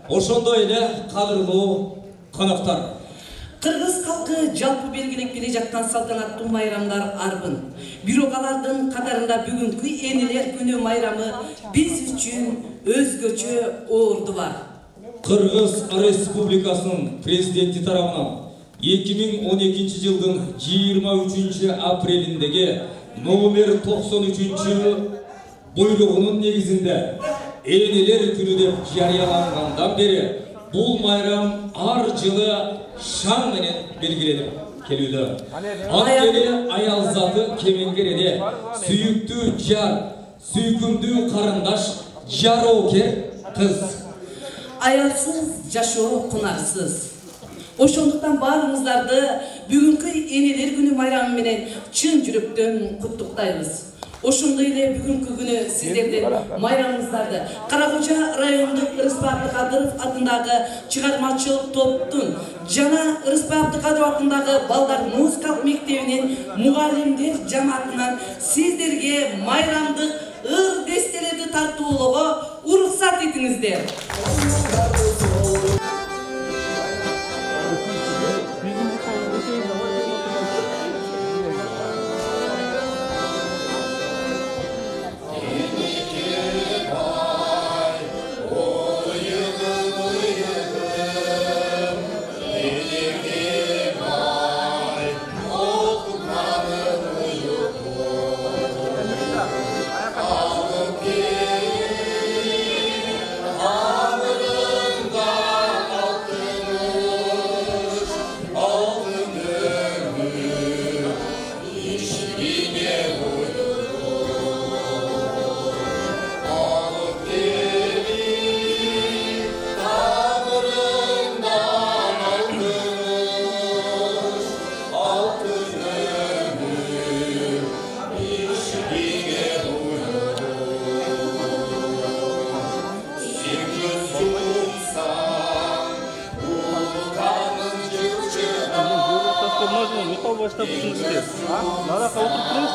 Ошондой эле кадырлуу коноктор. Кыргыз халкы жалпы белгилеп келе жаткан салтанаттуу майрамдар арбын. Бирок алардын катарында бүгүнкү энелер күнү майрамы биз үчүн өзгөчө орду бар. Кыргыз Республикасынын президенти тарабынан 2012 жылдын 23 апрелиндеги номер 93 буйругунун негизинде энелер күнү деп жарыялангандан бери бул майрам ар жылы шаң менен белгиленип келүүдө. Анткени аял заты кемеңгереде сүйүктүү жар, сүйкүмдүү карындаш, жароокер кыз. Аялсыз жашоо кунарсыз. Ошондуктан баарыңыздарды бүгүнкү энелер күнү майрамы менен чын жүрөктөн куттуктайбыз. Ошондой эле бүгүнкү күнү сиздердин майрамыңыздарды Кара-Кожа райондук Рыспай Абдыкадыров атындагы чыгармачылык топтун жана Рыспай Абдыкадыров атындагы балдар музыкалык мектебинин мугалимдер жамаатынан сиздерге майрамдык ыр дестелерди тартуулоого уруксат этиңиздер. Başta bütünüzde. Nara kalıp dururuz.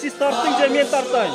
Siz tartınca men tartayım.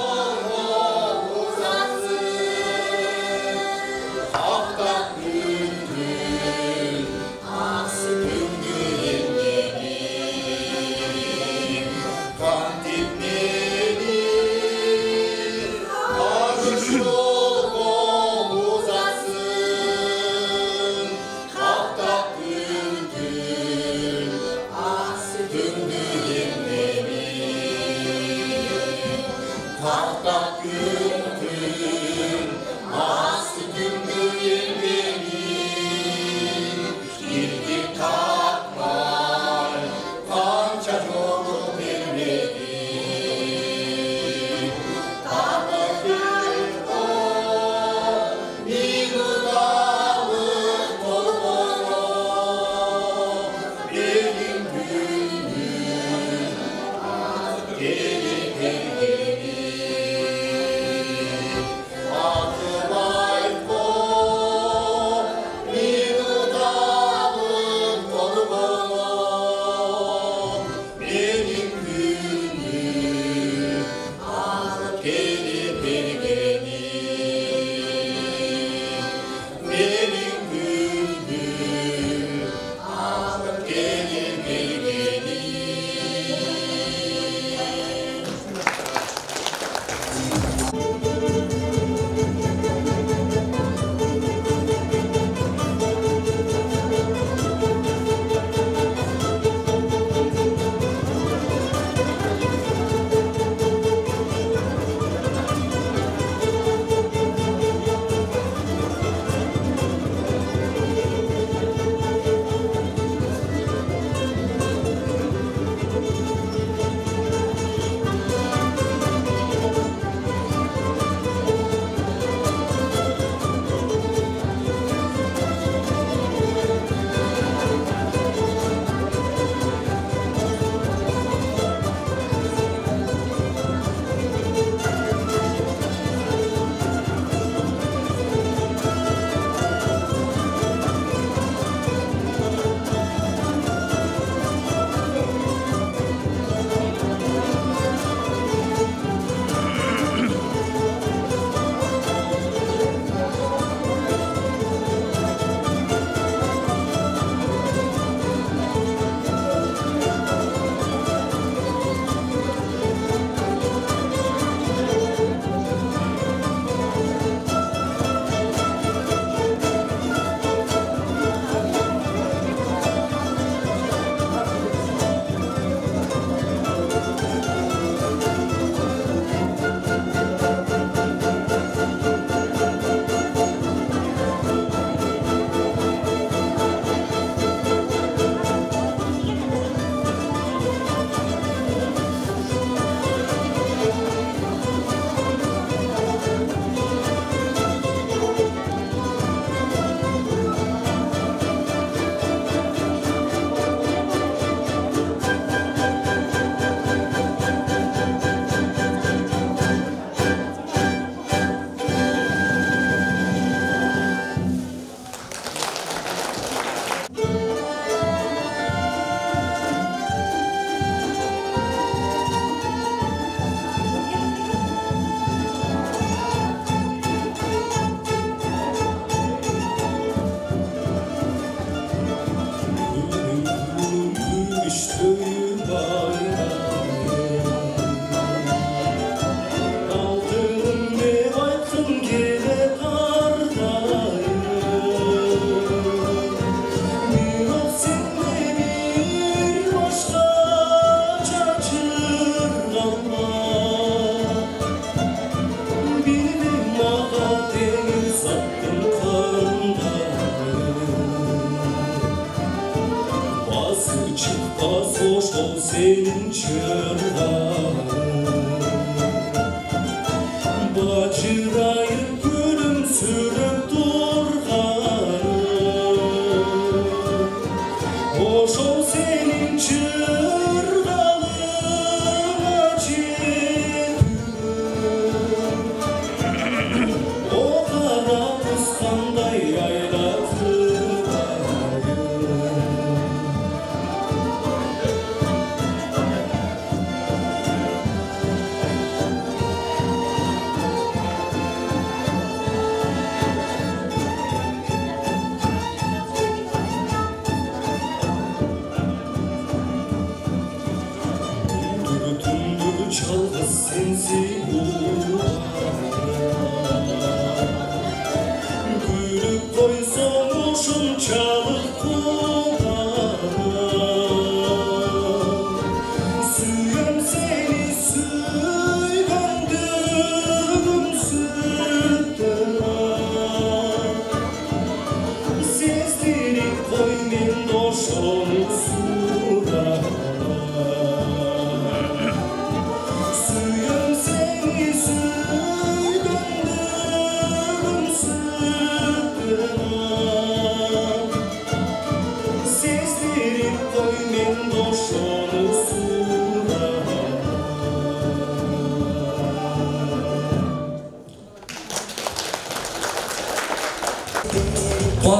Suyum seni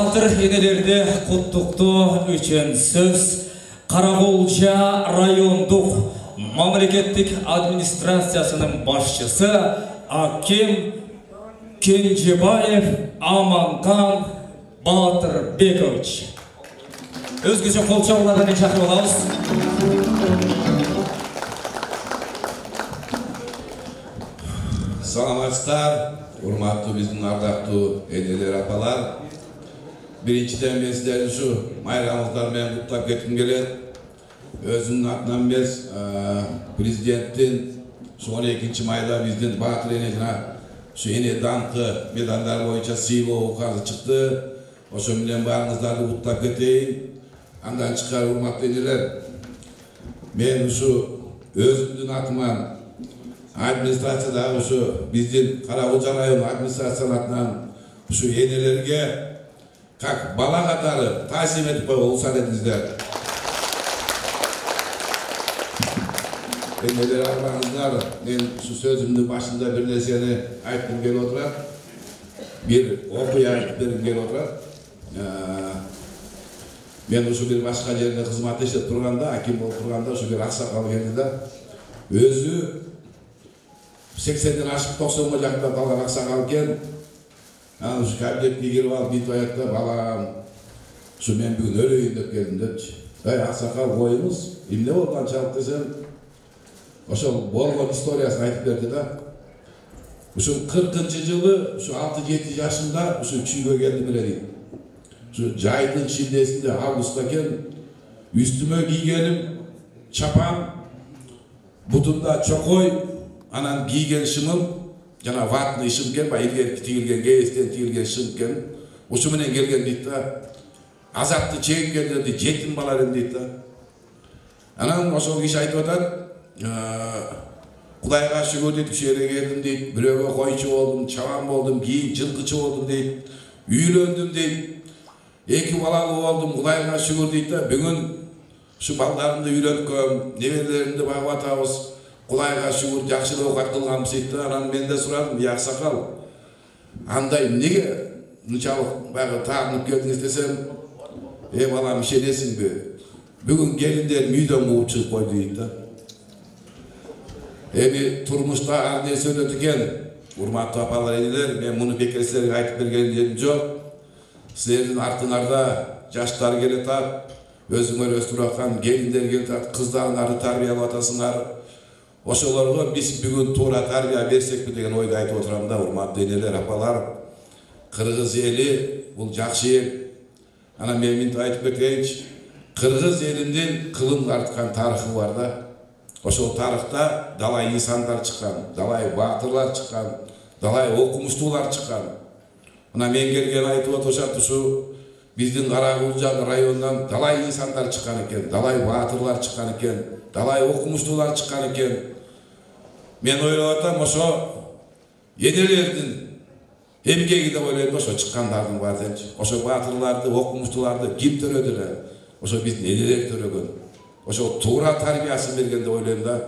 Батыр энелерди куттуктоо үчүн сөз Караколжа райондук мамлекеттик администрациясынын башчысы Аким Кенжебаев Аманкан Батырбекович. Өзгөчө кол чабуулардан чакырып алабыз. Саламатсыздар, урматтуу биздин ардактуу энелер, апалар. Биринчиден мен сиздерди ушу майрамыңыздар менен куттап кетким келет. Өзүмдүн атынан эмес, президенттин 12 майда биздин Батыр эне жана ушу эне даңкы медалдар боюнча сыйлоо указы чыкты. Ошо менен баарыңыздарды куттап кетейин. Андан тышкары урматтуу энелер, мен ушу өзүмдүн атыман администрацияда ушу биздин Караколжа району администрациянын атынан ушу энелерге как бала катары таасим этип койгон уруксат этиңиздер. Энелер арбаңыздар, мен ушу сөзүмдүн башында бир нерсени айткым келип отурат. Бир окуя айтып бергим келип отурат. Мен ушу бир башка жерде кызмат иштеп турганда, аким болуп турганда ушу бир аксакал келди да, өзү 80ден ашып 90га жакында калган аксакал экен. Ушу кабинетке кирип алып мынтип аят да, балам, ушу мен бүгүн өлөйүн деп келдим депчи. Аксакал коюңуз, эмне болду анчалык десем, ошол болгон историясын айтып берди да. Ушу 40-жылы, ушу 6-7 жашында ушу чүйгө келдим эле дейт. Ушу жайдын шилдесинде августта экен, үстүмө кийгеним чапан, бутунда чокой, анан кийген шымым жана ватный шым экен, илгерки тигилген, кээстен тигилген шым экен. Ушу менен келген дейт да. Азапты чегип келдим дейт, жетим бала элем дейт да. Анан ошол киши айтып атат, Кудайга шүгүр дейт, ушул жерге келдим дейт, бирөөгө койчу болдум, чабан болдум, кийин жылкычы болдум дейт, үйлөндүм дейт, 2 балалуу болдум, Кудайга шүгүр дейт да, бүгүн ушу балдарымды үйлөнткөм, неберелеримди багып атабыз, Кудайга шүгүр жакшы оокат кылганбыз дейт да. Анан мен де сурадым, аксакал, андай эмнеге мынчалык баягы таарынып келдиңиз десем, балам, ишенесиңби? Бүгүн келиндерим үйдөн кууп чыгып койду дейт да. Эми турмушта ар нерсе өнөт экен. Урматтуу апалар, энелер, мен муну бекер силерге айтып бергеним жок. Силердин артыңарда жаштар келатат, өзүңөр өстүрүп аткан келиндер келатат, кыздарыңарды тарбиялап атасыңар. Ошолорго биз бүгүн туура тарбия берсекпи деген ойду айтып отурам да, урматтуу энелер, апалар. Кыргыз эли бул жакшы эл. Анан мен мынтип айтып кетейинчи, кыргыз элинин кылым тарткан тарыхы бар да. Ошол тарыхта далай инсандар чыккан, далай баатырлар чыккан, далай окумуштуулар чыккан. Мына мен келген айтып отурушат, ушу биздин Караколжа районунан далай инсандар чыккан экен, далай баатырлар чыккан экен, далай окумуштуулар чыккан экен. Мен ойлоп атам, ошо энелердин эмгеги деп ойлойм, ошо чыккандардын баардыгы. Ошо баатырларды, окумуштууларды ким төрөдү эле? Ошо биздин энелер төрөгөн. Ошо туура тарбиясын берген деп ойлойм да.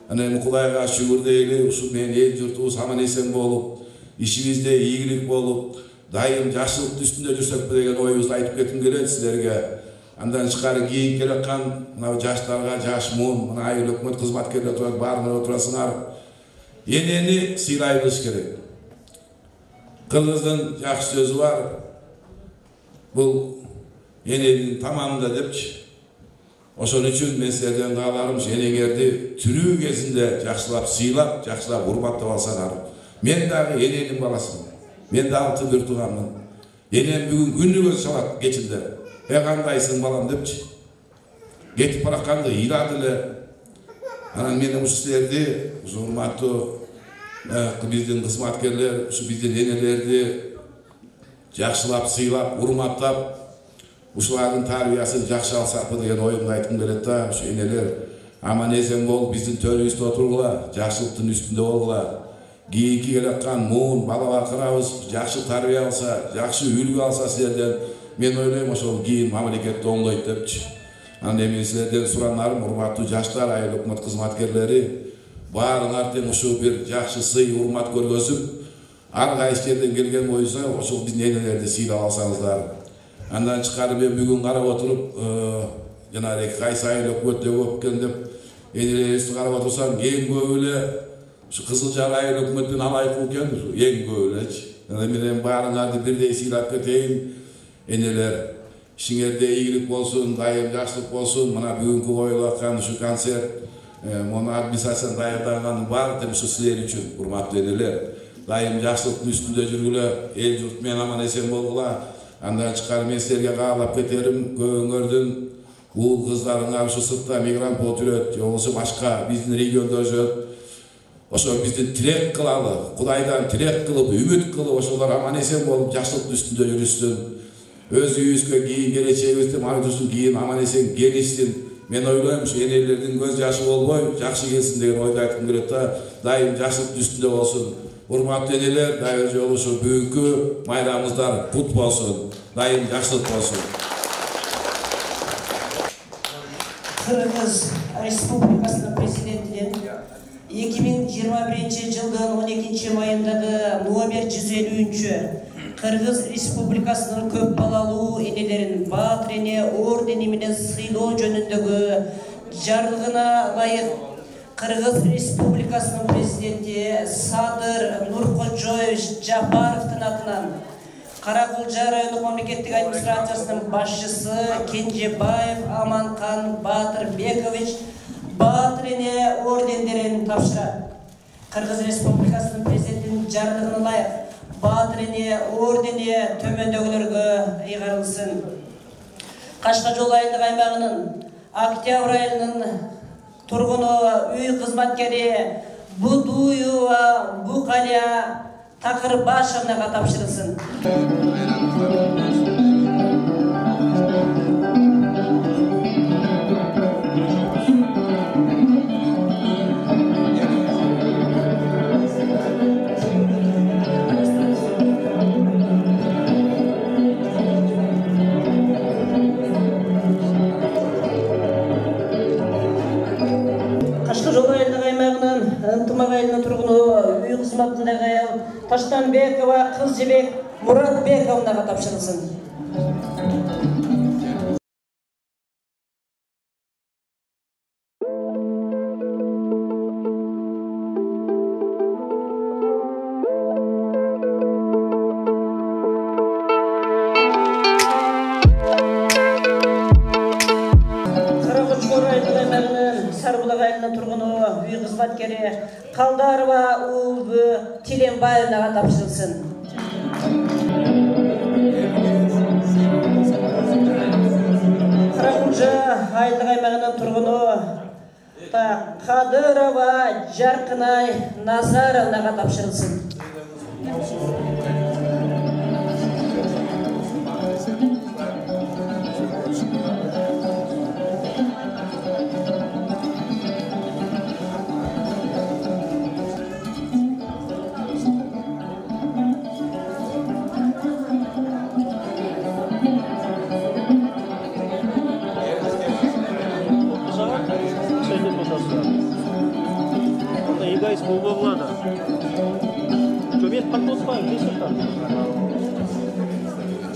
Анан Кудайга шүгүр дейли, ушу мен эл журтубуз аман эсен болуп, ишибизде ийгилик болуп, дайым жакшылыктын үстүндө жүрсөкпү деген оюбузду айтып кетким келет силерге. Андан тышкары кийин келаткан мына жаштарга, жаш муун, мына айыл өкмөт кызматкерлери турат, баарыңар отурасыңар. Энени сыйлай билиш керек. Кыргыздын жакшы сөзү бар. Бул эненин тамамында депчи. Ошон үчүн мен силерден кааларым, энеңерди тирүү кезинде жакшылап сыйлап, жакшылап урматтап алсаңар. Мен дагы эненин баласымын. Мен дагы тындыр туганмын. Энем бүгүн күнүгө салат кечинде. Кандайсың балам депчи. Кетип баратканда ыйлады эле. Анан мен ушу силерди, ушу урматтуу биздин кызматкерлер, ушу биздин энелерди жакшылап сыйлап, урматтап, ушулардын тарбиясын жакшы алсакпы деген оюмду айткым келет да. Ушу энелер аман эсен болуп, биздин төрүбүздө отургула, жакшылыктын үстүндө болгула. Кийинки келаткан муун бала-бакырабыз жакшы тарбия алса, жакшы үлгү алса силерден, мен ойлойм ошол кийин мамлекетти оңдойт депчи. Анан эми силерден суранарым, урматтуу жаштар, айыл өкмөт кызматкерлери, баарыңар тең ушу бир жакшы сый, урмат көргөзүп, ар кайсы жерден келген боюнча ошол биздин энелерди сыйлап алсаңыздар. Андан чыккары мен бүгүн карап отуруп, жанагы кайсы айыл өкмөттө көп экен деп энелерибизди карап отурсам, эң көбү эле ушу Кызыл Жар айыл өкмөттүн алайкы экен, эң көбү элечи. Менен баарыңарды бирдей сыйлап кетейин. Энелер, ишиңерде ийгилик болсун, дайым жакшылык болсун. Мына бүгүнкү коюлуп аткан ушу концерт, муну администрацияны даярдаганын баары ушу силер үчүн, урматтуу энелер. Дайым жакшылыктын үстүндө жүргүлө, эл журт менен аман эсен болгула. Андан чыккары мен силерге каалап кетерим, көбүңөрдүн уул кыздарыңар ушу сыртта мигрант болуп жүрөт, же болбосо башка биздин региондо жүрөт. Ошо биздин тилек кылалы, Кудайдан тилек кылып, үмүт кылып, ошолор аман эсен болуп, жакшылыктын үстүндө жүрүшсүн. Өз үйүбүзгө кийин келечегибизди маңдырсын, кийин аман эсен келишсин. Мен ойлойм, ушу энелердин көз жашы болбой, жакшы келсин деген ойду айткым келет да, дайым жакшылыктын үстүндө болсун. Урматтуу энелер, дайыр жолу ушу бүгүнкү майрамыңыздар кут болсун, дайым жакшылык болсун. Кыргыз Республикасынын президентинин 2021 жылдын 12 майындагы номер 150 Кыргыз Республикасынын көп балалуу энелерин Баатыр эне ордени менен сыйлоо жөнүндөгү жарлыгына ылайык Кыргыз Республикасынын президенти Садыр Нуркожоевич Жапаровдун атынан Каракулжа райондук мамлекеттик администрациясынын башчысы Кенжебаев Аманкан Баатырбекович Баатыр эне ордендерин тапшырат. Кыргыз Республикасынын президентинин жарлыгына ылайык Баатыр эне ордени төмөндөгүлөргө ыйгарылсын. Кашка жол айылдык аймагынын Октябрь айылынын тургуну үй кызматкери Будуева Букалия Такырбашевнага тапшырылсын. Ынтымак айылынын тургуну үй кызматындагы аял Таштанбекова Кызжебек Муратбековнага тапшырылсын. Калдарова Улбы Тиленбаевнага тапшырылсын. Каракулжа айылдык аймагынын тургуну Кадырова Жаркынай Назаровнага тапшырылсын.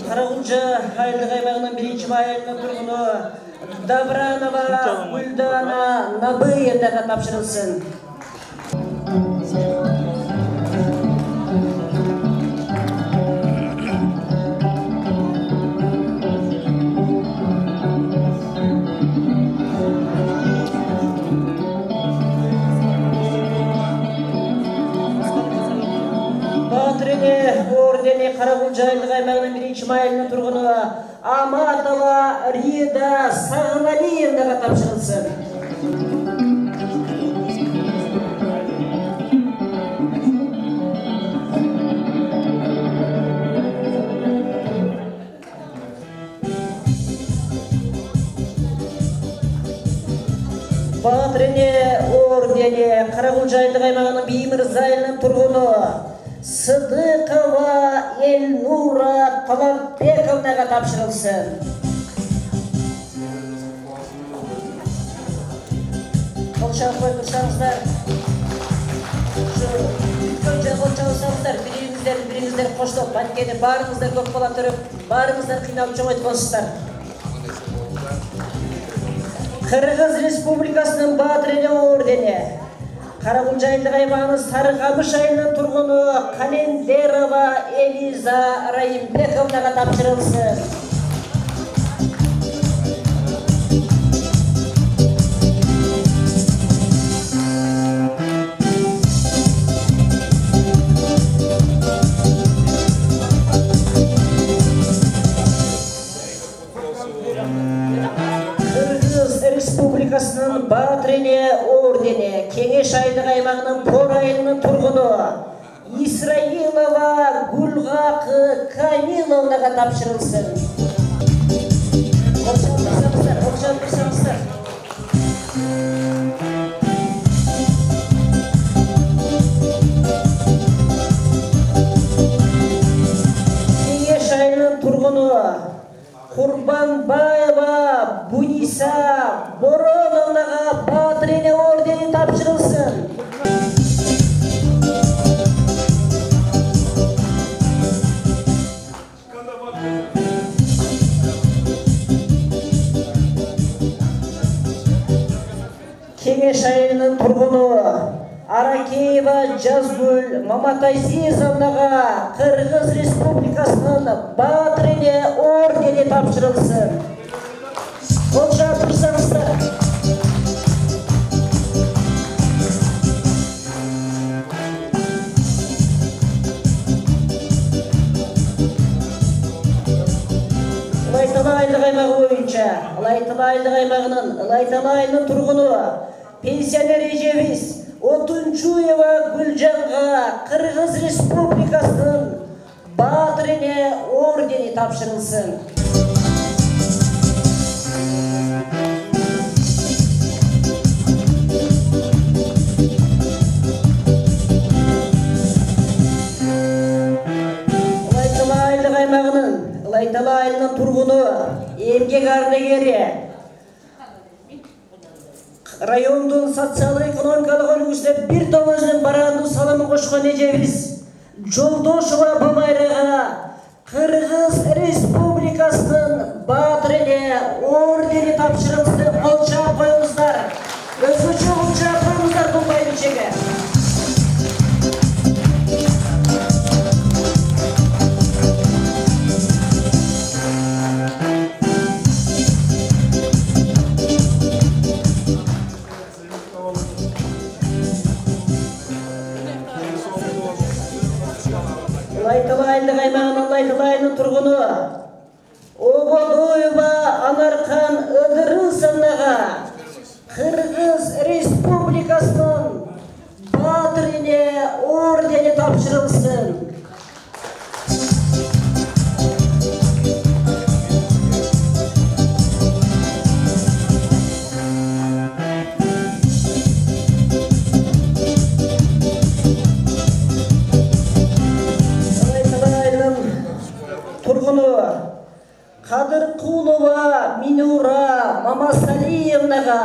Каракулжа айылдык аймагынын 1-майылынын тургуну Добранова Гүлдана Набыевнага тапшырылсын. Каракулжа айылдык аймагынын 1-майылынын тургуну Аматова Рида Сагыналиевнага тапшырылсын. Баатыр эне ордени Каракулжа айылдык аймагынын Биймирза айылынын тургуну Сыдыкова Эльнура Талантбековнага тапшырылсын. Колчак қой тұрсаңыздар. Көйже қолча болсаңыздар, білейіңіздер сиздер коштоп, анткени баарыңыздар көп бала төрөп, баарыңыздар кыйналып чоңойт болсуздар. Кыргыз Республикасынын Баатырене ордени Каракулча айылдык аймагынын Сары Камыш айылынын тургуну Календерова Элиза Райымбековнага тапшырылсын. Республикасынын Баатырене ордени Кеңеш айылдык аймагынын Пор айылынын тургуну Исраилова Гулгак Камиловнага тапшырылсын. Окшоп Кеңеш айылынын тургуну Курбанбаева Буниса Бороновнага Баатырене ордени тапшырылсын. Кеңеш айылынын тургуну Аракеева Жазгүл Маматайзизовнага Кыргыз Республикасынын Баатырене ордени тапшырылсын. Кол жаптырсаңыздар. Ылайтала айылдык аймагы боюнча Ылайтала айылдык аймагынын Ылайтала айылынын тургуну пенсионер эжебиз Отунчуева Гүлжанга Кыргыз Республикасынын Баатырене ордени тапшырылсын. Ылайтала айылынын тургуну эмгек ардагери райондун социал-экономикалык өнүгүшүнө бир топ өзүнүн барандуу салымын кошкон эжебиз Жолдошова Бамайрага Кыргыз Республикасынын Баатырене ордени тапшырылсын. Кол чаап коюңуздар. Өзгөчө кол чаап коюңуздар бул байбичеге. Ылайтала айылдык аймагынын Ылайтала айылынын тургуну Ободоева Анаркан Ыдырысовнага Кыргыз Республикасынын Баатырене ордени тапшырылсын. Кадыркулова Минура Мамасалиевнага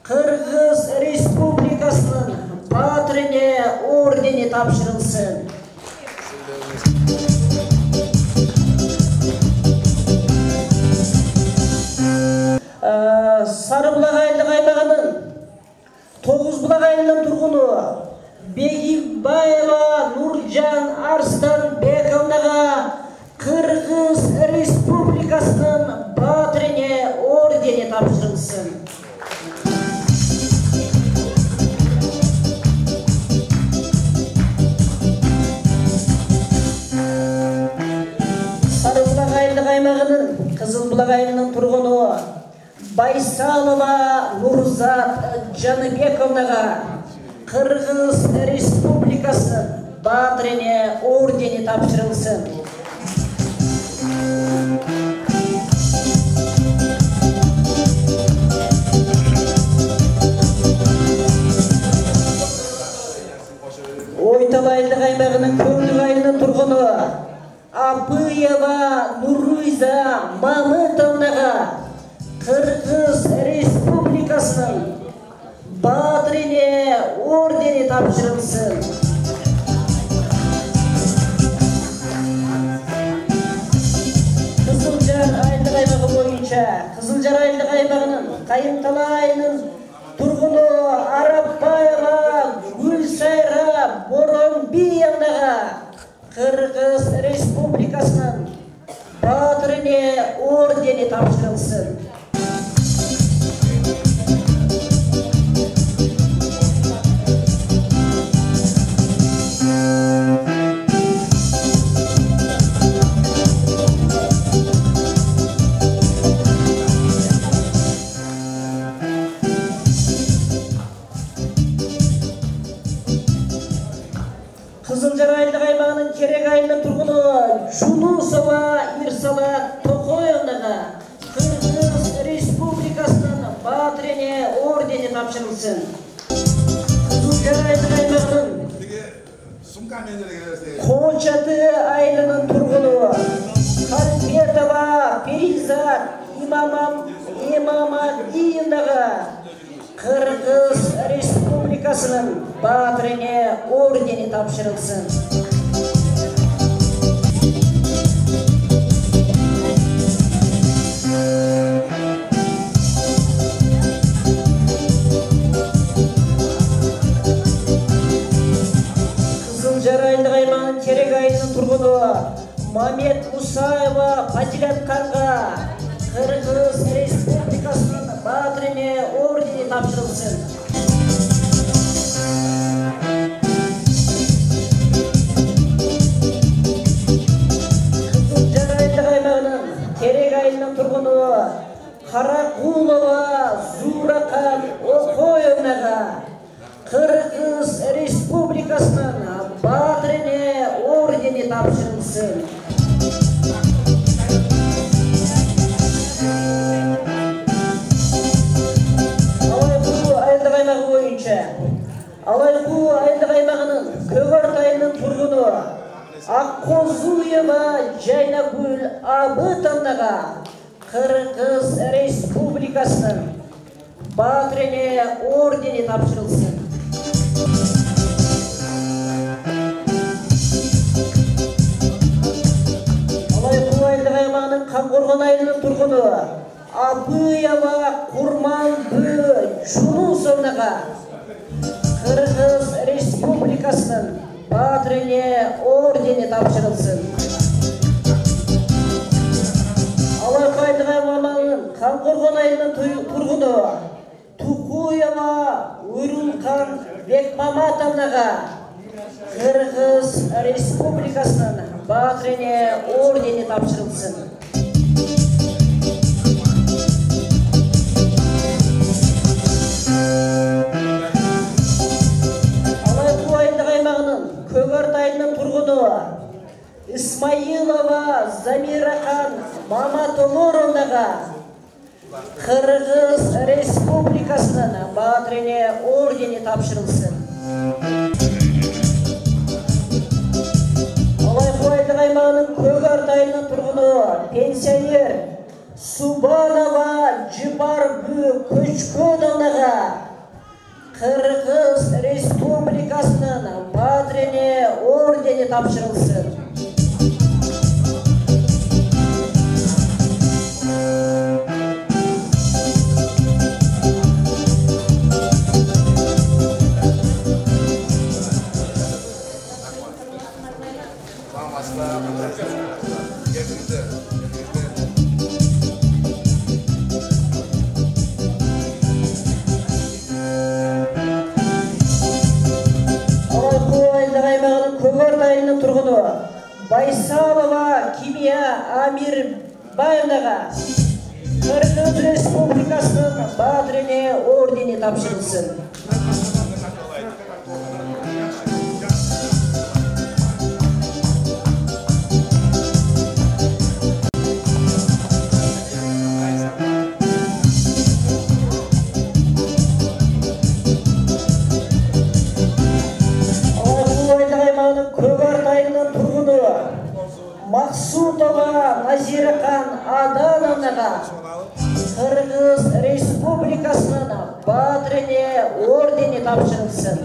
Кыргыз Республикасынын Баатырене ордени тапшырылсын. Сарыбулак айылдык аймагынын Тогузбулак айылынын тургуну Бегибаева Нуржан Арстанбековнага Кыргыз Республикасынын Баатырене ордени тапшырылсын. Сарыбулак айылдык аймагынын Кызылбулак айылынын тургуну Байсалова Нурзат Жаныбековнага Кыргыз Республикасынын Баатырене ордени тапшырылсын. Ойтала айылдык аймагынын Көңүл айылынын тургуну Абыева Нуруза Мамытовнага Кыргыз Республикасынын Баатырене ордени тапшырылсын. Кайынталайының тұрғыны Арапбаева Гүлсайра Боронбиевнаға Қырғыз Республикасының Батырыне ордені тапшырылсын. Қызылжар аймағының Керек айының тұрғыны Жунусова Ирсала Тоқоевнаға Қырғыз Республикасының Батырене ордені тапшырылсын. Қызылжар аймағының Қоншаты айылының тұрғыны Қалбетова Перизат Имамадиевнаға Қырғыз Республикасының Батырене ордені тапшырылсын. Қызылжар аймағының Терек айылының тұрғыны Мамет Мусаева Фазилатханға Қырғыз Республикасының Батырене ордені тапшырылсын. Қызылжар аймағының Терек айылының тұрғыны Қарақулова Зурақан Оқоевнаға Қырғыз Республикасының Батырене ордені тапшырылсын. Алайқу айылдық аймағының Көгөрт айылының тұрғыны Аққозуева Жайнагүл Абытовнаға Қырғыз Республикасының Батырене ордені тапшырылсын. Алайқу айылдық аймағының Қамқорған айылының тұрғыны Абыева Курманбү Жунусовнаға Қырғыз Республикасының Батырене ордені тапшырылсын. Алайқу айылдық аймағының Қамқорған айылының тұрғыны Тұқуева Өрілқан Бекмаматовнаға Қырғыз Республикасының Батырене ордені тапшырылсын. Алайқу айылдық аймағының Көгөрт айылының тұрғыны Исмаилова Замирахан Маматолоровнаға Қырғыз Республикасының Батырене ордені тапшырылсын. Алайқу айылдық аймағының Көгөрт айылының тұрғыны пенсионер Субанова Джипарбү Көчкөновнаға Қырғыз Республикасының Батырене ордені тапшырылсын. Тұрғыны Байсалова Кимия Амирбаевнаға Қырғыз Республикасының Батырене ордені тапшырылсын. Мақсутова Назирахан Адановнаға Қырғыз Республикасының Батырене ордені тапшырылсын.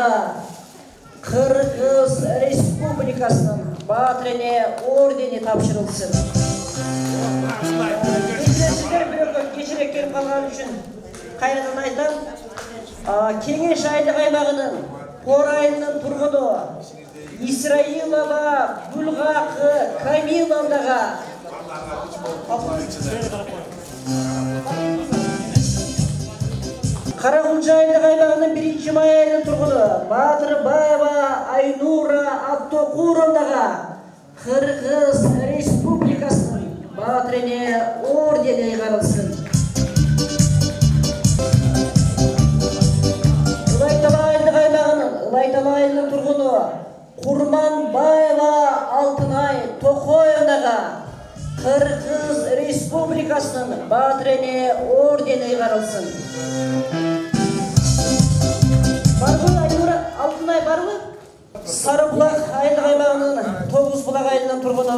томундагы Кыргыз Республикасынын баатырене ордени тапшырылсын. Кечиресиздер, бирок кечирээк келип калган үчүн кайрадан айтам. Кеңеш айлык аймагынын Пор айылынын тургуну Исраилова Гүлгакы Камиловнага Каракулча айлык аймагынын 1-май айылынын тургуну Бадырбаева Айнура Абдокуровнага Кыргыз Республикасынын баатырене ордени ыйгарылсын. Ылайтала айылынын тургуну Курманбаева Алтынай Токоевнага Кыргыз Республикасынын баатырене ордени ыйгарылсын. Барбы Айнура Алтынай барбы? Сарыбулак айылдык аймагынын Тогузбулак айылынын тургуну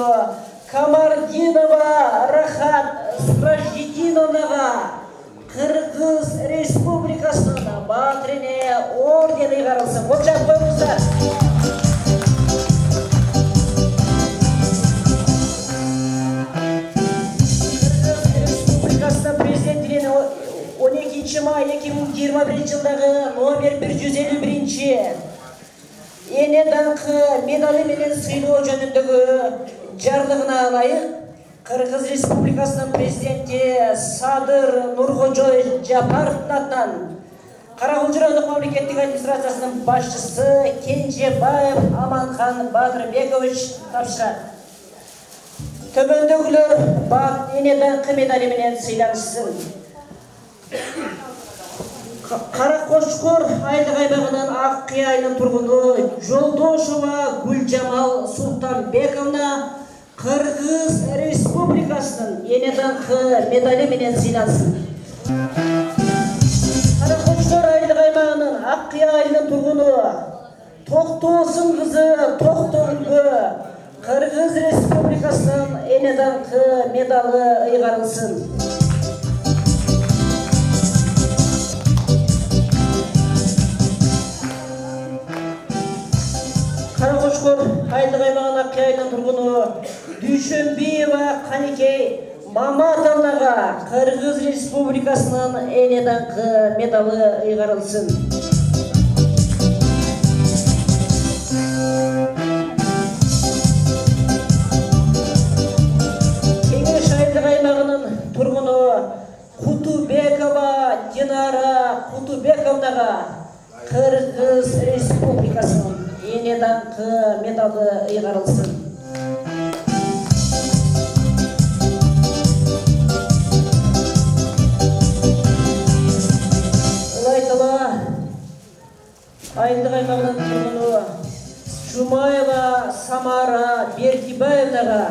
Камардинова Рахат Страждиновнага Кыргыз Республикасынын баатырене ордени ыйгарылсын. Кочак коюңуздар. Кыргыз Республикасынын президентинин 12-май 2021 жылдагы номер 151 эне даңкы медали менен сыйлоо жөнүндөгү жарлыгына ылайык Кыргыз Республикасынын президенти Садыр Нуркожоевич Жапаровдун атынан Каракулча райондук мамлекеттик администрациясынын башчысы Кенжебаев Аманхан Бадырбекович тапшырат. Төмөндөгүлөр эне даңкы медали менен сыйланышсын. Каракошкор айылдык аймагынын Ак Кыя айылынын тургуну Жолдошова Гүлжамал Султанбековна Кыргыз Республикасынын эне даңкы медали менен сыйлансын. Каракошкор айылдык аймагынын Ак Кыя айылынын тургуну Токтоосун кызы Токтогүлгө Кыргыз Республикасынын эне даңкы медалы ыйгарылсын. Каракошкор айылдык аймагынын Ак Кыя айылынын тургуну Дүйшөнбиева Каникей Маматовнага Кыргыз Республикасынын эне даңкы медалы ыйгарылсын. Кеңеш айылдык аймагынын тургуну Кутубекова Динара Кутубековнага Кыргыз Республикасынын эне даңкы медалы ыйгарылсын. Айылдык аймагынын тургуну Жумаева Самара Бердибаевнага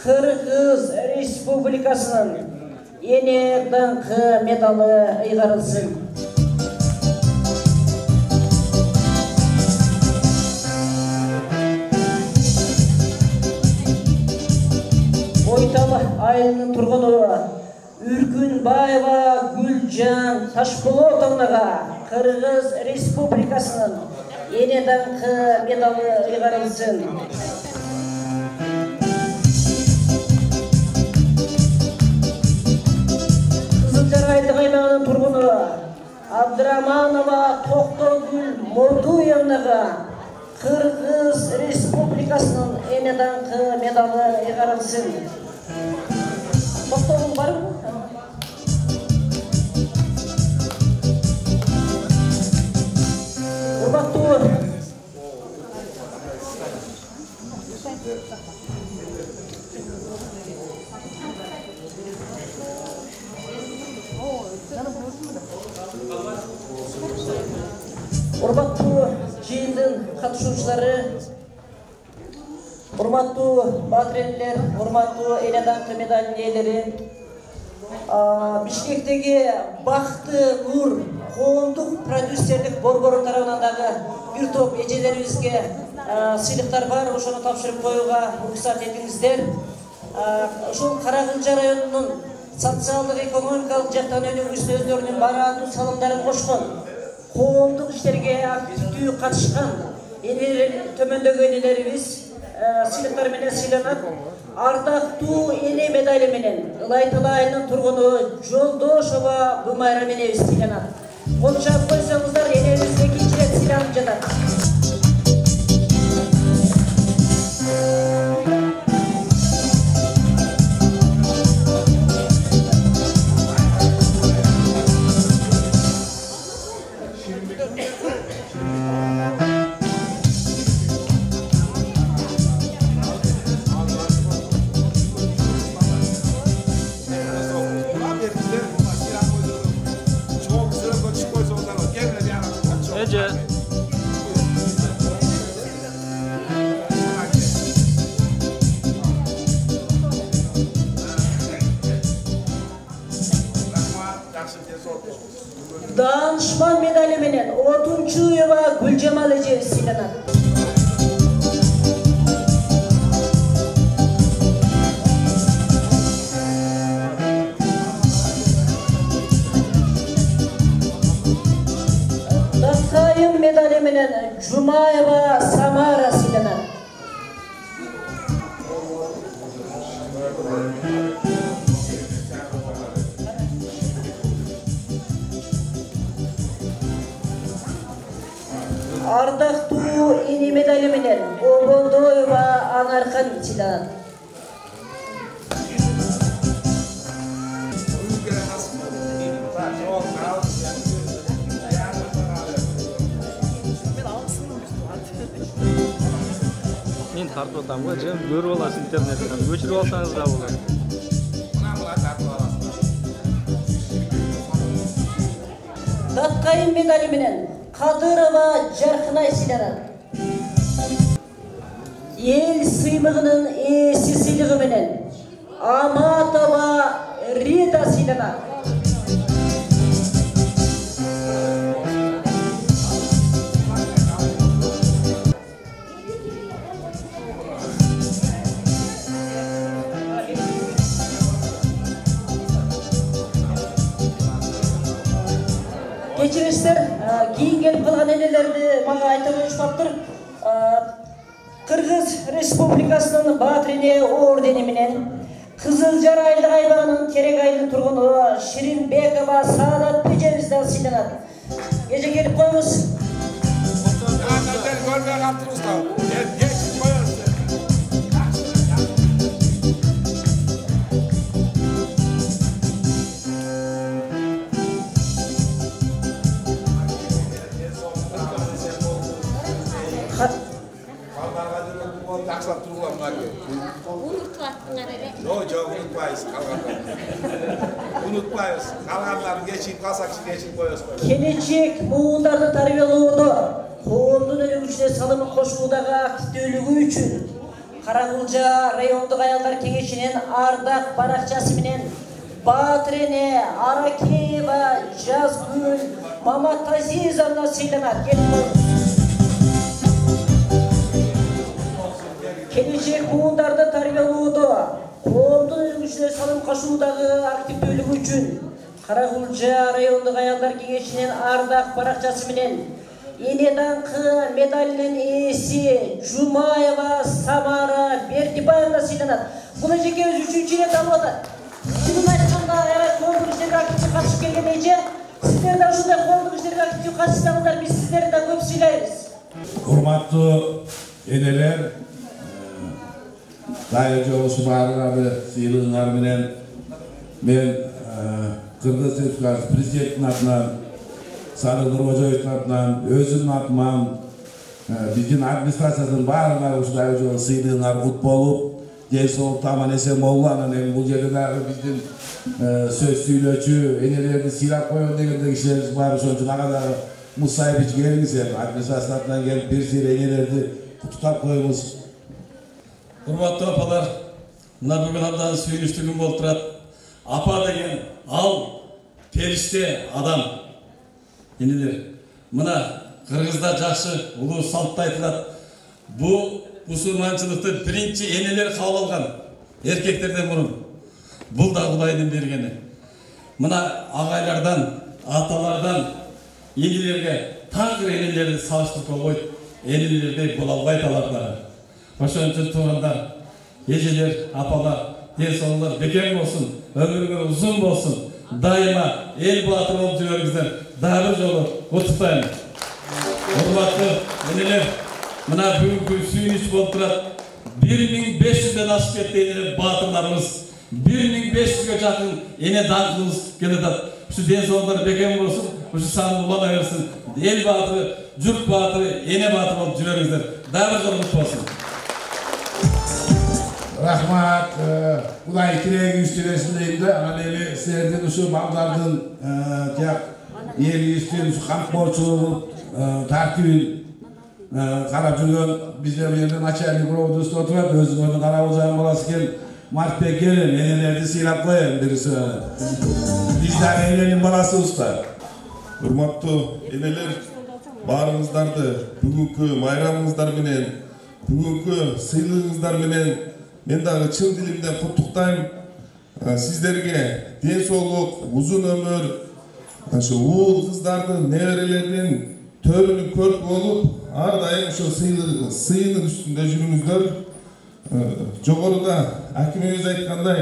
Кыргыз Республикасынын эне даңкы медалы ыйгарылсын. Бойтал айылынын тургуну Үркүнбаева Гүлжан Ташболотовнага Кыргыз Республикасынын эне даңкы медалы ыйгарылсын. Кызылжар айылдык аймагынын тургуну Абдыраманова Токтогүл Мордуевнага Кыргыз Республикасынын эне даңкы медалы ыйгарылсын. Токтогүл барбы? Урматтуу жыйындын катышуучулары, урматтуу баатырелер, урматтуу эне даңкы медалинин ээлери, Бишкектеги Бакты Нур коомдук продюсерлик борбору тарабынан дагы бир топ эжелерибизге сыйлыктар бар, ошону тапшырып коюуга уруксат этиңиздер. Ушул Каракулча районунун социалдык экономикалык жактан өнүгүүсүнө өздөрүнүн баардык салымдарын кошкон коомдук иштерге активдүү катышкан төмөндөгү энелерибиз сыйлыктар менен сыйланат. Ардактуу эне медали менен Ылайты айылынын тургуну Жолдошова Бумайрам энебиз сыйланат. Кол чаап койсоңуздар, энебиз экинчи рет сыйланып жатат. Danışman medali menен Отунчуева Гүлжамал эже сыйланат. Дакайым медали менен Жумаева Самара сыйланат. Ардактуу эне медали менен Оболдоева Анархан сыйланат. Мен тартып атам ғой, жем көріп аласың интернеттен, өшіріп алсаңыз да болады. Дакайым медали менен Кадырова Жаркынай сыйланат. Эл сыйлыгынын ээси сыйлыгы менен Аматова Рита сыйланат. Кечиришсиздер, кийин келип калган энелерди мага айта коюшпаптыр. Кыргыз Республикасынын Баатырене ордени менен Кызылжар айылдык айбагынын Терек айылынын тургуну Ширинбекова Саадат эжебиз да сыйланат. Эже келип коюңуз. Unutmayız. Kalganların geçip kalsakçı geçip koyuyoruz. Келечек муундарды тарбиялоодо коомдун өнүгүшүнө салымы кошуудагы активдүүлүгү үчүн Каракулжа райондук аялдар кеңешинин ардак баракчасы менен Баатырене Аракеева Жазгүл Маматазизовна сыйланат. Келечек муундарды тарбиялоодо коомдун өнүгүшүнө салым кошуудагы активдүүлүгү үчүн Каракулжа райондук аялдар кеңешинин ардак баракчасы менен эне даңкы медалинин ээси Жумаева Самара Бердибаевна сыйланат. Бул эжекебиз 3-чү рет алып атат. Чынын айтканда, коомдук иштерге активдүү катышып келген эже, сиздер да ушундай коомдук иштерге активдүү катышсаңыздар, биз сиздерди да көп сыйлайбыз. Урматтуу энелер, дайыр жолушу баарыңарды сыйлыгыңар менен мен Кыргыз Республикасы президенттин атынан, Сары Нуркожоевдун атынан, өзүмдүн атыман, биздин администрациянын баарыңар ушундай жолу сыйлыгыңар кут болуп, ден соолук таман эсен болуу, анан эми бул жерде дагы биздин сөз сүйлөөчү энелерди сыйлап коём дегендей кишилерибиз бар, ошон үчүн ага дагы Мусаевич келиңиз, администрациянын атынан келип бир сыйра энелерди куттуктап коебуз. Урматтуу апалар, мына бүгүн абдан сүйүнүчтүү күн болуп турат. Апа деген ал периште адам. Энелер, мына Кыргызда жакшы улуу салтта айтылат. Бул мусулманчылыкты биринчи энелер кабыл алган, эркектерден мурун. Бул да Кудайдын бергени. Мына агайлардан, аталардан Enilerge tağır enilerdi savaştırıp koyup enilerde bola alбай талаптары. Ошон үчүн туугандар, эжелер, апалар, ден соолугуңар бекем болсун, өмүрүңөр узун болсун. Дайыма эл баатыр болуп жүрүңүздөр. Дагы бир жолу куттуктайм. Урматтуу энелер, мына бүгүнкү сүйүнүч болуп турат. 1500ден ашып кетти энелер баатырларыбыз. 1500ге жакын эне даңкыбыз келе атат. Ушу ден соолугуңар бекем болсун, ушу саны улана берсин. Эл баатыры, журт баатыры, эне баатыр болуп жүрүңүздөр. Дагы бир жолу куттук болсун. Rahmat, Ulay Kiregi üstünesindeydi. Aneli serdin uşu bağlardın yeri üstüne şu kamp borçluğu tartibin karab жүрген bizde bir yerden açarlı kurulu üstü oturup özgürlüğünü karab olacağım olasıken Mart Bey gelin, enelerdi silap koyun birisi. Bizden enelerinin balası usta. Урматтуу энелер, баарыңыздарды бүгүнкү майрамыңыздар менен, бүгүнкү сыйлыгыңыздар менен мен дагы чын дилимден куттуктайм. Сиздерге ден соолук, узун өмүр, ошо уул кыздардын, неберелердин төрүнү көрүп болуп, ар дайым ошо сыйынын үстүндө жүрүңүздөр. Жогоруда акимибиз айткандай,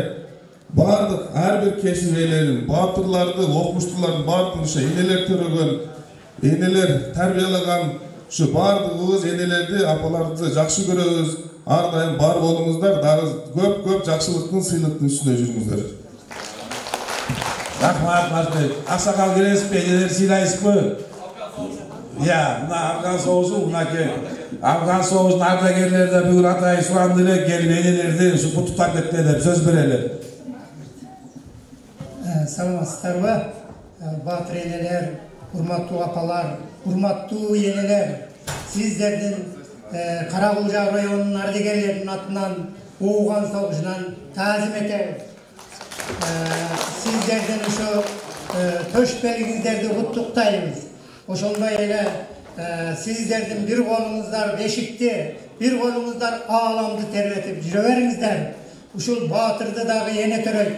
бардык ар бир кесип ээлерин, баатырларды, окумуштуулардын баардыгын ошо энелер төрөгөн, энелер тарбиялаган ушу баардыгыбыз энелерди, апаларды жакшы көрөбүз. Ар дайым бар болуңуздар, дагы көп жакшылыктын, сыйлыктын үстүндө жүрүңүздөр. Rahmat Martbek. Aksakal gelesip enеler silayısıpı. Ya, buna Afgan soğusu, Afgan soğusun ardagerlerde bugün Hatay Suandile gelip enelerdi, şu kutup ettiler, söz verelim. Саламатсыздарбы, баатыр энелер, урматтуу апалар, урматтуу энелер, сиздердин Каракулжа районунун ардагерлеринин атынан Ооган согушунан таазим этебиз. Сиздердин ошо төшпелигиңиздерди куттуктайбыз. Ошондой эле сиздердин бир колуңуздар бешикти, бир колуңуздар ааламды тербетип жүрө бериңиздер. Ушул баатырды дагы эне төрөйт.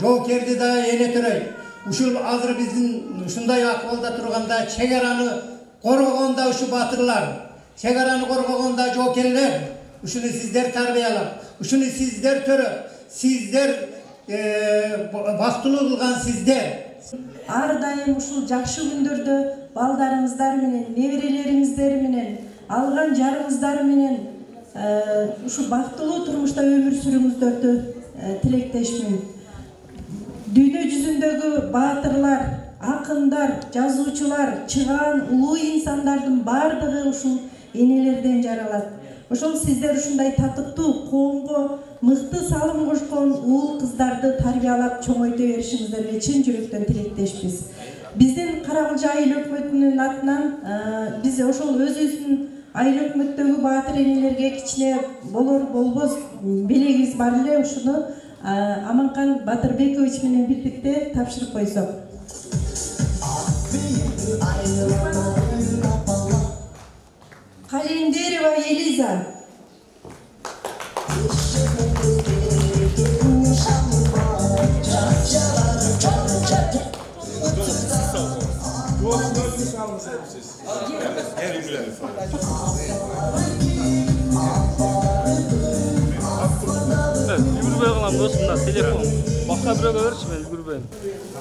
Жоокерди да эне төрөйт. Ушул азыр биздин ушундай акыбалда турганда чегараны коргогонда ушу баатырлар, чегараны коргогонда жоокерлер, ушуну сиздер тарбиялап, ушуну сиздер төрөп, сиздер бактылуу кылган сиздер. Ар дайым ушул жакшы күндөрдө балдарыңыздар менен, неберелериңиздер менен, алган жарыңыздар менен ушу бактылуу турмушта өмүр сүрүңүздөрдү тилектешмин. Дүйнө жүзүндөгү баатырлар, акындар, жазуучулар, чыгаан улуу инсандардын бардыгы ушул энелерден жаралат. Ошол сиздер ушундай татыктуу коомго мыкты салым кошкон уул кыздарды тарбиялап чоңойто беришиңиздерге чын жүрөктөн тилектешпиз. Биздин Каракулжа айыл өкмөтүнүн атынан биз ошол өзүбүздүн айыл өкмөттөгү баатыр энелерге кичине болор болбос белегибиз бар эле, ушуну Аманкан Батырбекович менен бирдикте тапшырып койсок. Календерова Елиза. Югурбай калам досум, мына телефон. Башка бирөөгө берчи, мен югурбайм.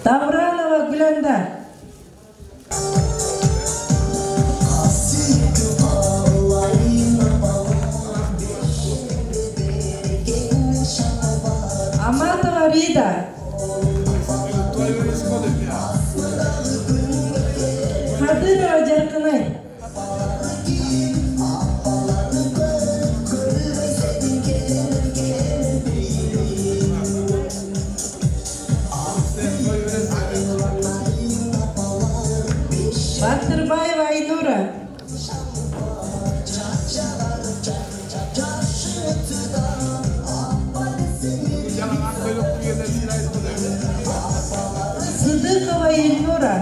Давранова Гүланда. Аматова Рида. Кадырова Жаркынай. Батырбаева Айнура. Сыдыкова Эльнура.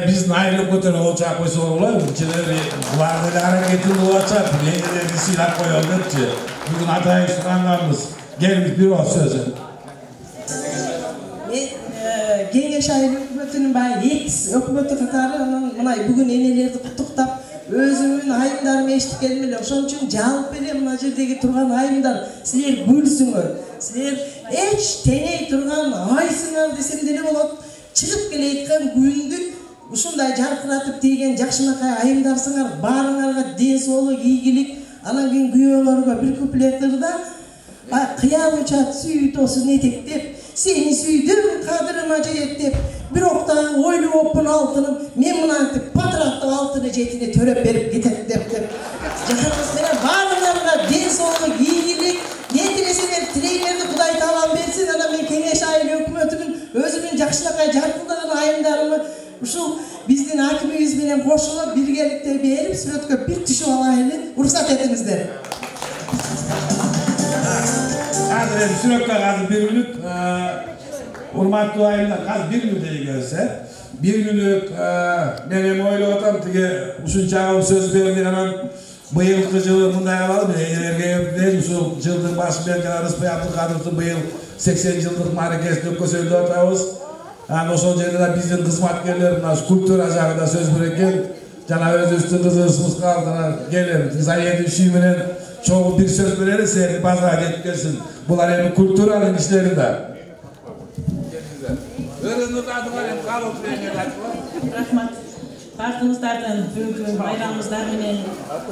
Биздин айрылып көтөрүп олчак койсо болбойбу? Кичинекей булардын эле аракетин болачак. Эңелерди сыйлап коелу депчи. Бүгүн атайын суранганбыз. Келиңиз бир ооз сөз. Кеңеш айыл өкмөтүнүн баягы экс өкмөтү катары мына бүгүн энелерди куттуктап өзүмдүн айымдарым эшитип келдим эле. Ошон үчүн жалпы эле мына жердеги турган айымдар силер гүлсүңөр. Силер эч теней турган айсыңар десем деле болот. Чыгып келейткан күндү ушундай жаркыратып тийген жакшынакай айымдарсыңар. Баарыңарга ден соолук, ийгилик. Анан кийин күйөөлөргө бир куплет ырда кыял учат сүйүтөсүн этектеп, сени сүйдүм кадырыма жеттеп, бирок да ойлооппун алтыным, мен мынантип патырактык алтыны жетине төрөп берип кетет деп. Жакарыңыз менен баарыңарга ден соолук, ийгилик, не тилесеңер тилейлерди Кудай таалам берсин. Анан мен кеңеш айыл өкмөтүнүн өзүмдүн жакшынакай жаркылдаган айымдарымы ушул биздин акимибиз менен кошулуп биргеликте берип сүрөткө бир түшүп алайлы. Уруксат этиңиздер. Hazır sürekli hazır bir günlük urmatlı ayında hazır bir günlük gelirse bir günlük benim öyle otam ki uçun çağım söz verdi hemen bu yılki yılı bundan alalım enerjiye şu yılın başı belgeler ıspa yaptık kadrosu bu yıl 80 yıllık marikesini köşede otamız o son yerinde bizim hizmetkarlarımız kültür acayında söz verirken Cana öz üstü kızırsınız kaldığına gelin Zayed'in şiiminin çoğu bir söz veririz seni pazara gelip gelsin. Bunlar hem kültürel işlerinde. Rahmat. Partımızlardan bugün bayramımızlar menen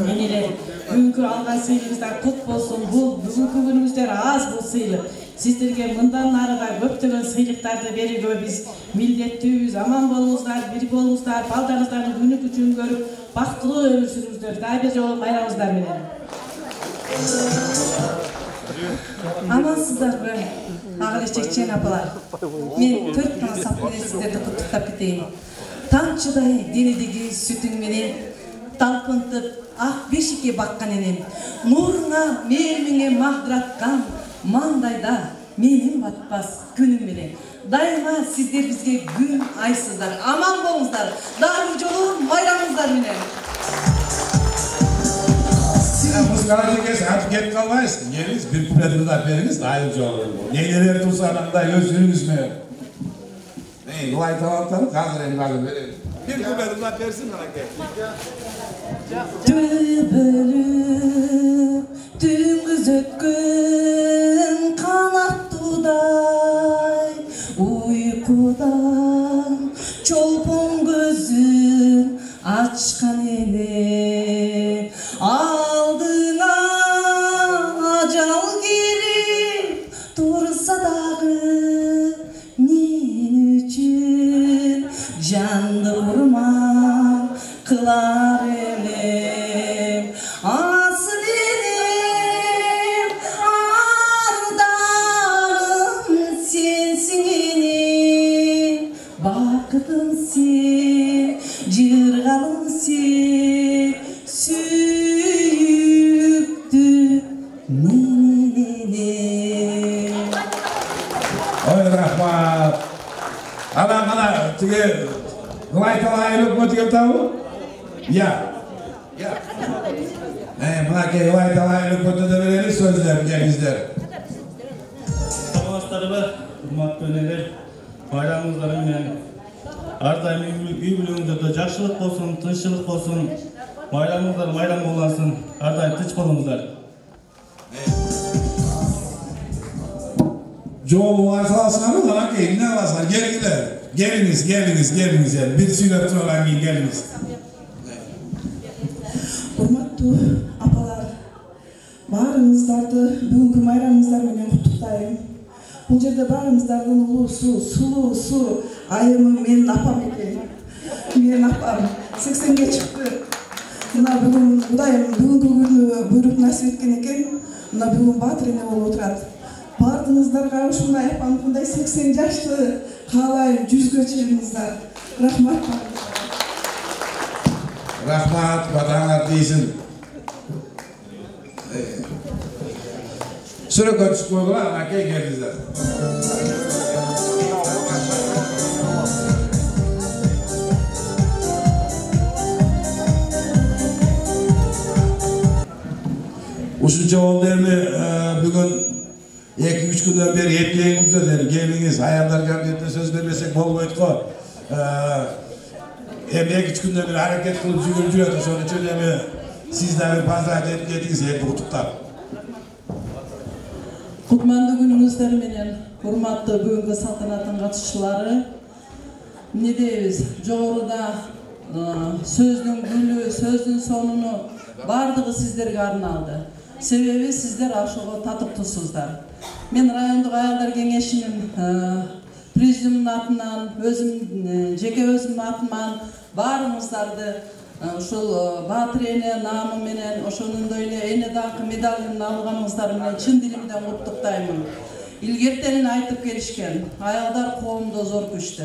meneler bugünkü algan sыйлыгыңыздар kut bolsun. Bu bugünkü günümüzler az bu sыйлык. Sizlerge mından narıda köptөгөн sыйлыктарды берүүгө biz милдеттүүбүз. Aman болуңуздар, бир болуңуздар, балдарыңыздардын күнү күчүн көрүп, бактылуу өмүр сүрүңүздөр. Дагы бир жолу байрамыңыздар менен. Амансыздарбы, агыл чечен апалар. Мен 4 тана сап менен сиздерди куттуктап кетейин. Тамчыдай денедеги сүтүң менен талпынтып ак бешикке баккан энем. Нуруңа мээримиңе магдыраткан маңдайда менин батпас күнүм менен. Дайыма сиздер бизге күн айсыздар. Аман болуңуздар. Дагы бир жолу байрамыңыздар менен. Muzikala çekeriz, artık hep kalmayız. Geliniz, bir kupletini de veriniz, ayrıca olur. Neyleri tutsa anamda gözünüz mü? Neyin, kolay talantları kaldırın, verelim. Bir kupletini de versin bana gel. Dübülüp, düngüz ötkün kanattıday, uykudan çolpun gözün açkan enem. Aldına acal gelip dursa dağı men üçün candı kurban kılar enem. Asıl enem ardağım sensin enem. Bakıtım sen, cırgalım sen, süktü nene. Oy rahmat. Ana, tige, kolay ayırıp mı tige tavu? Ya. Buna ki kolay ayırıp mı da veririz sözler, genizler. Tamamastарыбы, урматтуу энелер, байрамыңыздар менен ар дайым үй бүлөгүңүздөрдө жакшылык болсун, тынччылык болсун. Bayramыңыздар майрам боласın, ар дайым тынч болуңуздар. Joğu varsalasın ama bana ki ne varsa geliniz yani bir süre sonra geliniz. Урматтуу апалар, баарыңыздарды бүгүнкү майрамыңыздар менен куттуктайм. Бул жерде баарыңыздардын улуусу, сулуусу айымым менин апам экен. Менин апам 80ге чыкты. Мына бүгүн Кудайым бүгүнкү күнү буйрук насип эткен экен. Мына бүгүн баатыр эне болуп отурат. Баардыгыңыздарга ушундай апамдындай 80 жашты каалайм, 100гө чыгыңыздар. Рахмат. Rahmat, vatanlar değilsin. Süre koçuk koydular, nakaya geldiler. Uşuncha oldu endi bugün 2-3 günden beri etkileyin güzel geliniz ayarlar kabinetine söz vermesek bolmaydı ko. Hem 2-3 günden beri hareket kılıp yürüyordu sonra çözemi sizler pazar etkilediniz hep kutuktap. Kutmandı gününüzler menen hurmatlı bugünkü saltanatın katışçıları. Ne deybiz? Joğruda sözdün gülü, sözdün sonunu bardığı sizlerge arnaldı. Sebebi sizler aşığı tatıp tutsuzlar. Men rayonduk ayallar kengeşinin prezidiumun atынан, jeke özümün atынан barımızdardı uşul Batır ene namı menen, oşonun da öyle ene dangı medalini alganыңızдар menen çın dilimden kutuktayмын. İlgertenen aytıp gelişken, ayalдар коомдо зор күчтө.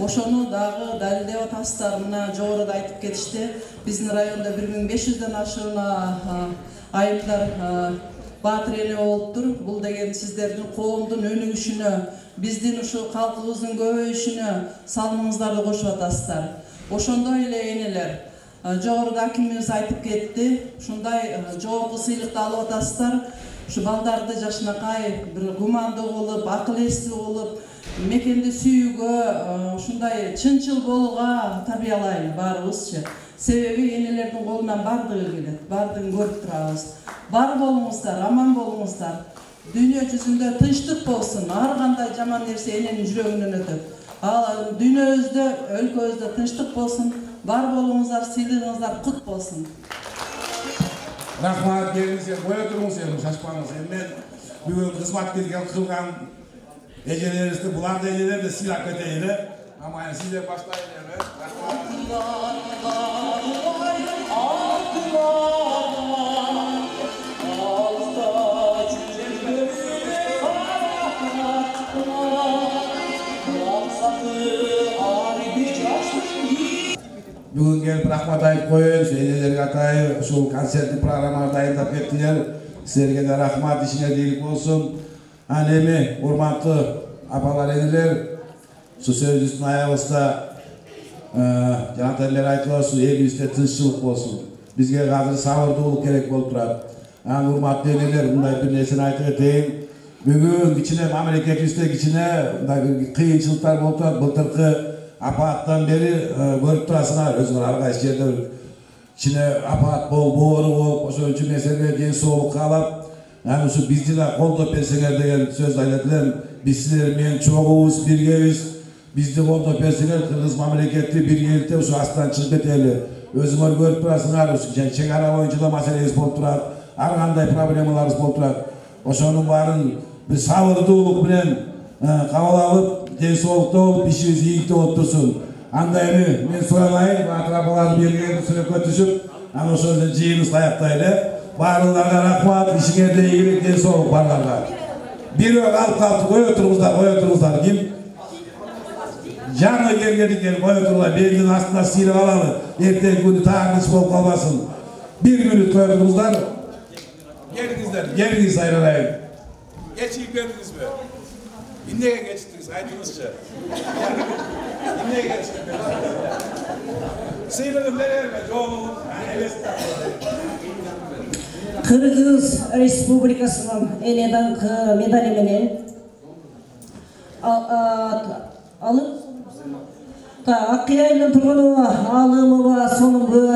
Oşonu dağı dalilde ataslarına joğruda aytıp ketişti. Bizim rayonda 1500'den aşığına ayıplar Batır ene oluptur. Bul degen sizlerin koomdun önügüşünü, bizdin uşu kalkыбыздын көбөйүшүнө salımыңыздарды koşup atasızlar. Oşonda öyle eneler. Joğruda akimimiz aytıp ketti. Şunday joğru sıylıkta alıp atasızlar. Şu baldardı jaşınakay bir gumandıq olup, akıl esti olup, mekende sүйүүгө, şunday çınçıl bolууга табияlayын barыбызчы. Sebebi enelerdin kolundan bardığı gelet, bardığını görüp turabız. Bar bolуңуздар, aman bolуңуздар. Dünya yüzünde tınçlık bolsun, har kандай jaman nerse enenin жүрөгүнөн ötөp. Al dünyabızda, өлkөbүздө tınçlık bolsun, bar bolуңуздар, сыйлыгыңыздар кут bolsun. Rahmat gelinize, koya durunuz yerim, şaşmanız. Men bugün kızmat kılgan ecelerinizde, bular da eceler de silah öteydi. Ama yani size başlayın yani. Bugün gelip rahmat ayıp koyun, şeylerine atayı, şu konsertli programına dayındap ettiler. Sizlerge de rahmat işine deyilik olsun. Annemi, hurmatlı apalar ediler. Şu sözcüsün ayağımızda jantarlar aytып olsun, elimizde tınççılık olsun. Bizge hazır sabırlılık gerek bolup turат. Hurmatlı ediler, bunday bir nesini aytıp eteyim. Bugün içine, memleketimizde içine kıyınçılıklar bolup turат. Былтыркы апаттан бери көрүп турасыңар, өзүңөр ар кайсы жерде içine апат болуп, боору болуп, ошол үчүн меселе ден соолук каалап, анан ушу бизди да колдоп берсеңер деген сөз айтат элем. Биз силер менен чогубуз, биргебиз. Бизди колдоп берсеңер, кыргыз мамлекетти биргеликте ушу астынан чыгып кетели. Өзүңөр көрүп турасыңар, чек ара боюнча да маселебиз болуп турат, ар кандай проблемаларыбыз болуп турат. Ошонун баарын биз сабырдуулук менен кабыл алып, ден соолукта болуп, ишибиз ийгиликте болуп турсун. Анда эми мен суралайын, атрапаларды берген сүрөккө түшүп, анан ошол жыйыныбызды аяктайлы. Баарыңарга рахмат, ишиңерде ийгилик, ден соолук барларга. Бирөө алып калды, кое туруңуздар, ким? Жаңы келгендер кое туруңуздар, белдин астына сыйрап алалы. Эртең күнү тагыныч болуп калбасын. 1 мүнөт кое туруңуздар. Келиңиз айрылайын. Geçip gördünüz mü? İnneye geçtiniz, aydınızca. İnneye geçtiniz. Sıyrılım neler mi? Çoğunluğun, Kırgız Respublikasının ene dangı medali menen alıp Akkaya'yla turgunu alımı var sonun